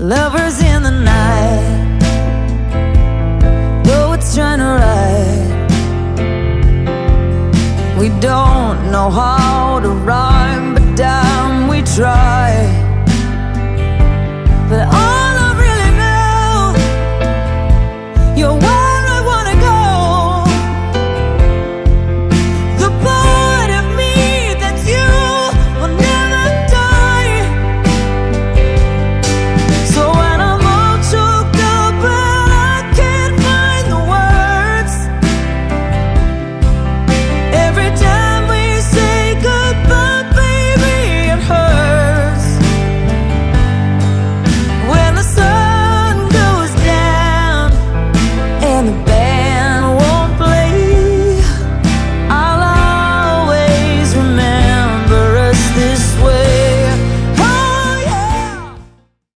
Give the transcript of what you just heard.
Lovers in the night, though it's trying to ride, we don't know how